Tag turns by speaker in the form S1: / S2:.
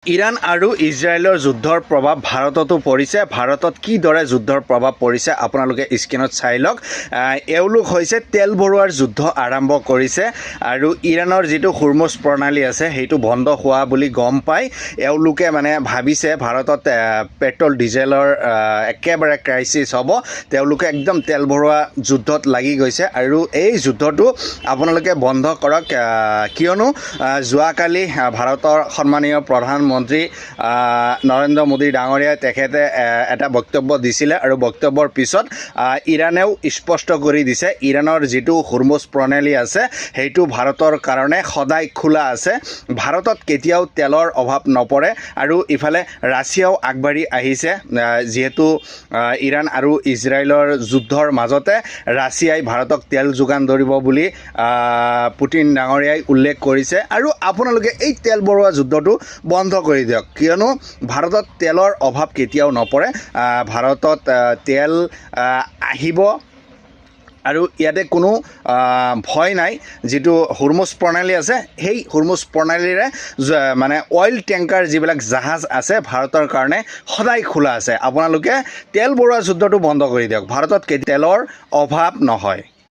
S1: Iran আৰু ইজৰাইলৰ যুদ্ধৰ প্ৰভাৱ ভাৰততো পৰিছে। ভাৰতত কিদৰে যুদ্ধৰ প্ৰভাৱ পৰিছে আপোনালোকে স্ক্ৰীনত চাই লওক। এওঁলোক হৈছে তেল ভৰোৱাৰ যুদ্ধ আৰম্ভ কৰিছে আৰু ইৰাণৰ যিটো হুৰমুজ প্ৰণালী আছে সেইটো বন্ধ হোৱা বুলি গম পাই এওঁলোকে মানে ভাবিছে ভাৰতত পেট্ৰল ডিজেলৰ একেবাৰে ক্ৰাইচিছ হ'ব। তেওঁলোকে একদম তেল ভৰোৱা যুদ্ধত লাগি গৈছে আৰু এই যুদ্ধটো আপোনালোকে বন্ধ কৰক, কিয়নো যোৱাকালি ভাৰতৰ সন্মানীয় প্ৰধানমন্ত্ৰী নৰেন্দ্ৰ মোদী ডাঙৰীয়াই তেখেতে এটা বক্তব্য দিছিলে আৰু বক্তব্যৰ পিছত ইৰাণেও স্পষ্ট কৰি দিছে ইৰাণৰ যিটো হুৰমুজ প্ৰণালী আছে সেইটো ভাৰতৰ কাৰণে সদায় খোলা আছে। ভাৰতত কেতিয়াও তেলৰ অভাৱ নপৰে আৰু ইফালে ৰাছিয়াও আগবাঢ়ি আহিছে। যিহেতু ইৰাণ আৰু ইজৰাইলৰ যুদ্ধৰ মাজতে ৰাছিয়াই ভাৰতক তেল যোগান ধৰিব বুলি পুটিন ডাঙৰীয়াই উল্লেখ কৰিছে আৰু আপোনালোকে এই তেল ভৰোৱা যুদ্ধটো বন্ধ কৰি দিয়ক, কিয়নো ভাৰতত তেলৰ অভাৱ কেতিয়াও নপৰে। ভাৰতত তেল আহিব আৰু ইয়াতে কোনো ভয় নাই। যিটো হুৰমুজ প্ৰণালী আছে সেই হুৰমুজ প্ৰণালীৰে মানে অইল টেংকাৰ যিবিলাক জাহাজ আছে ভাৰতৰ কাৰণে সদায় খোলা আছে। আপোনালোকে তেল ভৰোৱা যুদ্ধটো বন্ধ কৰি দিয়ক, ভাৰতত তেলৰ অভাৱ নহয়।